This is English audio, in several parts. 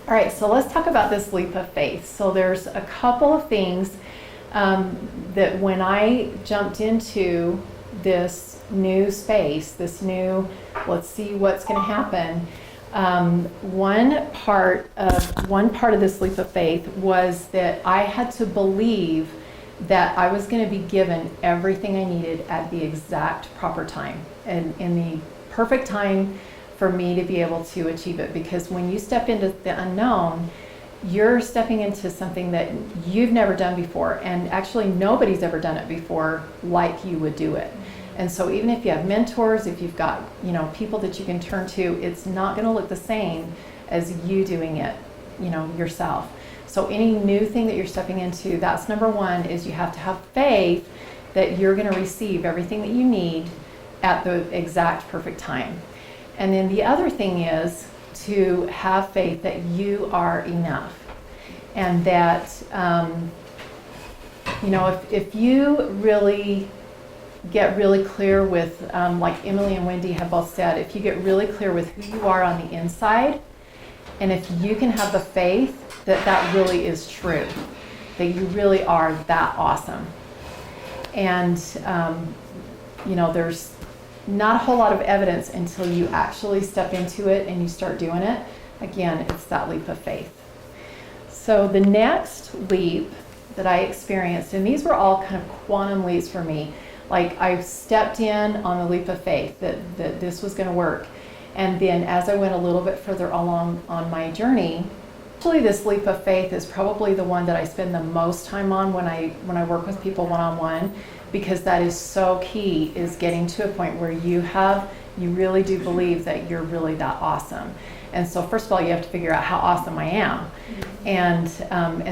All right, so let's talk about this leap of faith. So there's a couple of things that when I jumped into this new space, this new, let's see what's going to happen. One part of this leap of faith was that I had to believe that I was going to be given everything I needed at the exact proper time and in the perfect time for me to be able to achieve it. Because when you step into the unknown, you're stepping into something that you've never done before, and actually nobody's ever done it before like you would do it. And so even if you have mentors, if you've got, people that you can turn to, it's not going to look the same as you doing it, yourself. So any new thing that you're stepping into, that's number one, is you have to have faith that you're going to receive everything that you need at the exact perfect time. And then the other thing is to have faith that you are enough. And that, if you really get really clear with, like Emily and Wendy have both said, if you get really clear with who you are on the inside, and if you can have the faith that that really is true, that you really are that awesome. And, there's not a whole lot of evidence until you actually step into it and you start doing it. Again, it's that leap of faith. So the next leap that I experienced, and these were all kind of quantum leaps for me, like I stepped in on the leap of faith that this was going to work. And then as I went a little bit further along on my journey, actually this leap of faith is probably the one that I spend the most time on when I work with people one-on-one, because that is so key, is getting to a point where you really do believe that you're really that awesome. And so first of all, you have to figure out how awesome I am. And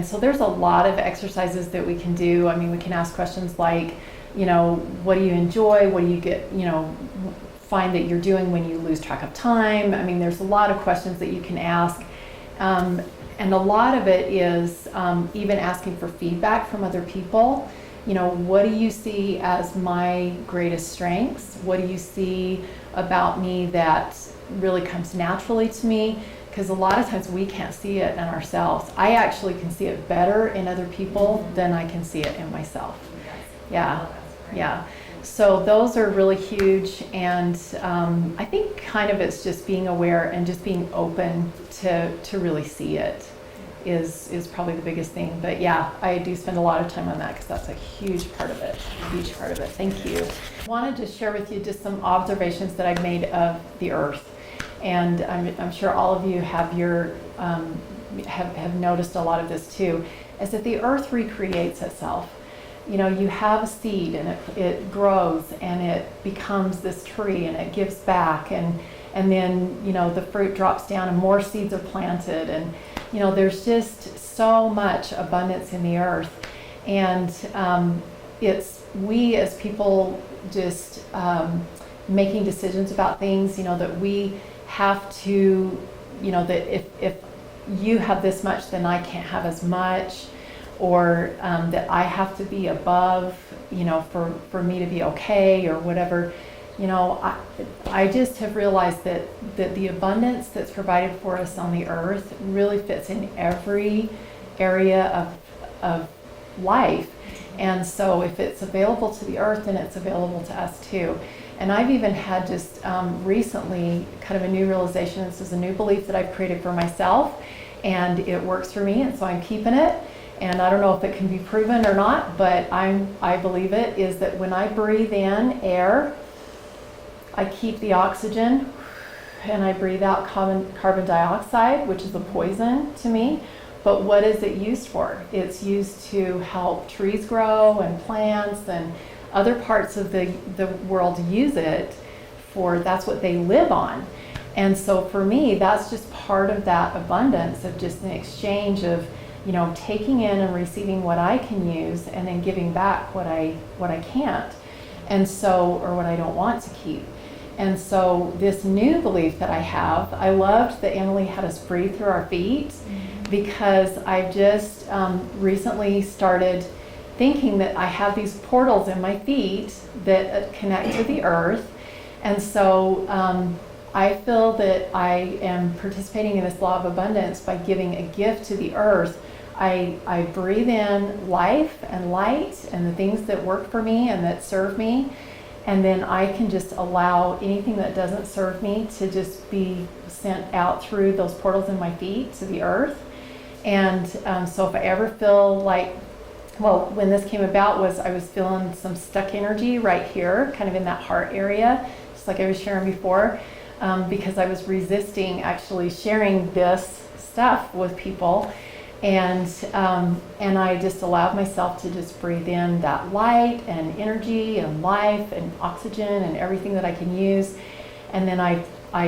so there's a lot of exercises that we can do. I mean, we can ask questions like, what do you enjoy? What do you get, find that you're doing when you lose track of time? I mean, there's a lot of questions that you can ask. And a lot of it is even asking for feedback from other people. What do you see as my greatest strengths? What do you see about me that really comes naturally to me? Because a lot of times we can't see it in ourselves. I actually can see it better in other people than I can see it in myself. Yeah. So those are really huge, and I think kind of it's just being aware and just being open to really see it is probably the biggest thing. But yeah, I do spend a lot of time on that because that's a huge part of it. Thank you. I wanted to share with you just some observations that I've made of the earth. And I'm sure all of you have have noticed a lot of this too, is that the earth recreates itself. You have a seed and it grows and it becomes this tree and it gives back, and then the fruit drops down and more seeds are planted, and there's just so much abundance in the earth. And it's we as people just making decisions about things, that we have to, that if you have this much, then I can't have as much, or that I have to be above, for me to be okay, or whatever. I just have realized that the abundance that's provided for us on the earth really fits in every area of life. And so if it's available to the earth, then it's available to us too. And I've even had just recently kind of a new realization. This is a new belief that I've created for myself, and it works for me, and so I'm keeping it. And I don't know if it can be proven or not, but I believe it, is that when I breathe in air, I keep the oxygen, and I breathe out carbon dioxide, which is a poison to me. But what is it used for? It's used to help trees grow and plants and other parts of the world use it for, that's what they live on. And so for me, that's just part of that abundance of just an exchange of, taking in and receiving what I can use, and then giving back what I can't, and so, or what I don't want to keep. And so this new belief that I have, I loved that Emily had us breathe through our feet, because I've just recently started thinking that I have these portals in my feet that connect to the earth. And so I feel that I am participating in this law of abundance by giving a gift to the earth. I breathe in life and light and the things that work for me and that serve me. And then I can just allow anything that doesn't serve me to just be sent out through those portals in my feet to the earth. And so if I ever feel like, well, when this came about was I was feeling some stuck energy right here, kind of in that heart area, just like I was sharing before, because I was resisting actually sharing this stuff with people. And I just allowed myself to just breathe in that light and energy and life and oxygen and everything that I can use. And then I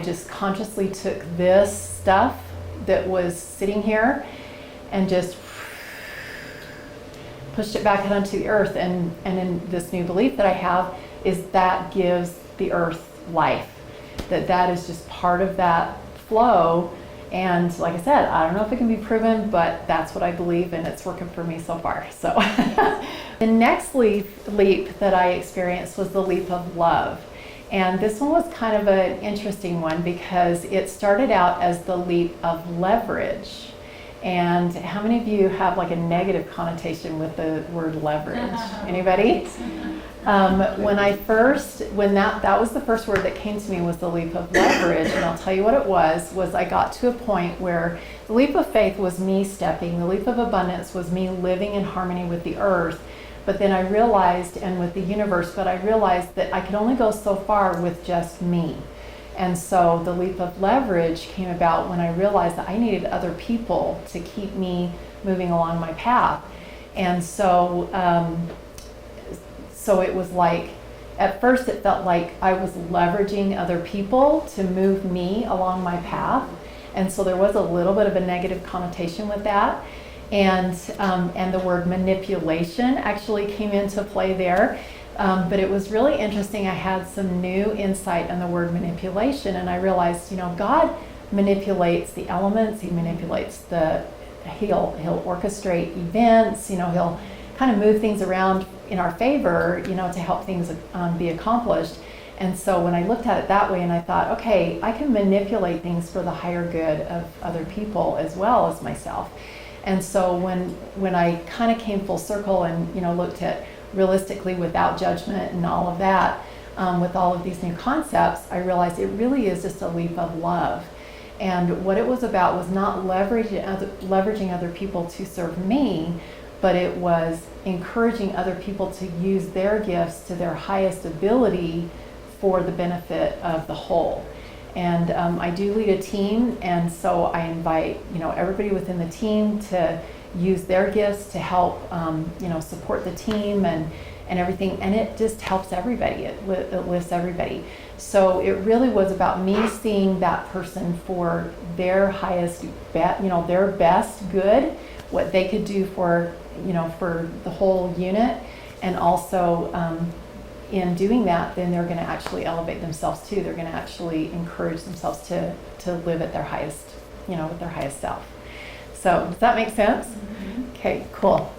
just consciously took this stuff that was sitting here and just pushed it back out onto the earth. And in this new belief that I have is that gives the earth life, that is just part of that flow. And like I said, I don't know if it can be proven, but that's what I believe, and it's working for me so far. So the next leap that I experienced was the leap of love. And this one was kind of an interesting one because it started out as the leap of leverage. And how many of you have like a negative connotation with the word leverage? Anybody? When that was the first word that came to me was the leap of leverage, and I'll tell you what it was I got to a point where the leap of faith was me stepping, the leap of abundance was me living in harmony with the earth, but then I realized, and with the universe, but I realized that I could only go so far with just me. And so the leap of leverage came about when I realized that I needed other people to keep me moving along my path. And so it was like, at first it felt like I was leveraging other people to move me along my path. And so there was a little bit of a negative connotation with that. And the word manipulation actually came into play there. But it was really interesting. I had some new insight on the word manipulation, and I realized, God manipulates the elements. He manipulates he'll orchestrate events. He'll kind of move things around in our favor, to help things be accomplished. And so when I looked at it that way, and I thought, okay, I can manipulate things for the higher good of other people as well as myself. And so when I kind of came full circle and looked at realistically without judgment and all of that, with all of these new concepts, I realized it really is just a leap of love. And what it was about was not leveraging other people to serve me, but it was encouraging other people to use their gifts to their highest ability for the benefit of the whole. And I do lead a team, and so I invite everybody within the team to use their gifts to help support the team and everything, and it just helps everybody. It lifts everybody. So it really was about me seeing that person for their highest their best good, what they could do for the whole unit, and also in doing that, then they're going to actually elevate themselves too. They're going to actually encourage themselves to live at their highest, with their highest self. So does that make sense? Mm-hmm. Okay, cool.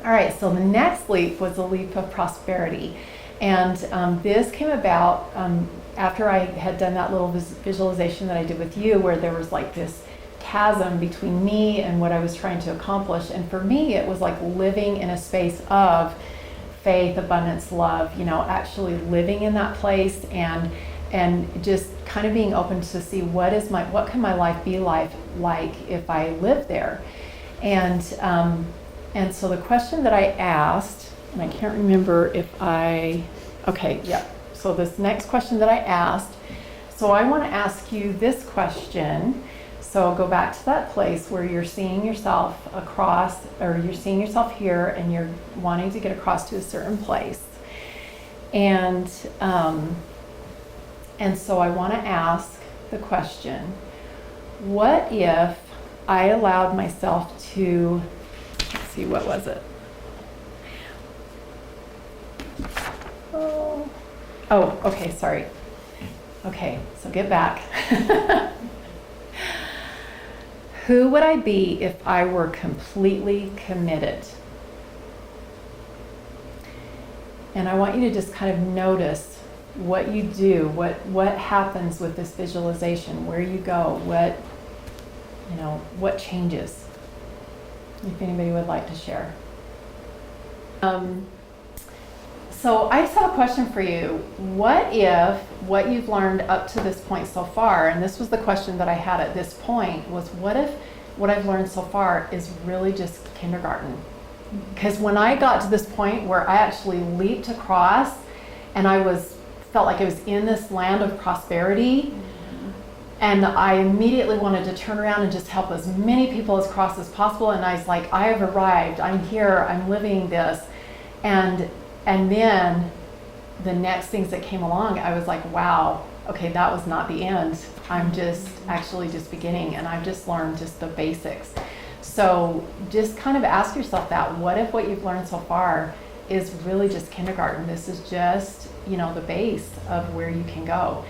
All right, so the next leap was the leap of prosperity. And this came about after I had done that little visualization that I did with you, where there was like this chasm between me and what I was trying to accomplish. And for me, it was like living in a space of faith, abundance, love, actually living in that place and just kind of being open to see what can my life be like if I live there. And so the question that I asked, and I can't remember so this next question that I asked, so I want to ask you this question. So go back to that place where you're seeing yourself across, or you're seeing yourself here and you're wanting to get across to a certain place. And so I want to ask the question, what if I allowed myself to, let's see, what was it? Oh, okay, sorry. Okay, so get back. Who would I be if I were completely committed? And I want you to just kind of notice what you do, what happens with this visualization, where you go, what changes. If anybody would like to share. So I just have a question for you. What if what you've learned up to this point so far, and this was the question that I had at this point, was what if what I've learned so far is really just kindergarten? Because when I got to this point where I actually leaped across and felt like I was in this land of prosperity, and I immediately wanted to turn around and just help as many people as cross as possible, and I was like, I have arrived, I'm here, I'm living this. And then the next things that came along, I was like, wow, okay, that was not the end. I'm just beginning, and I've just learned just the basics. So just kind of ask yourself that. What if what you've learned so far is really just kindergarten? This is just, the base of where you can go.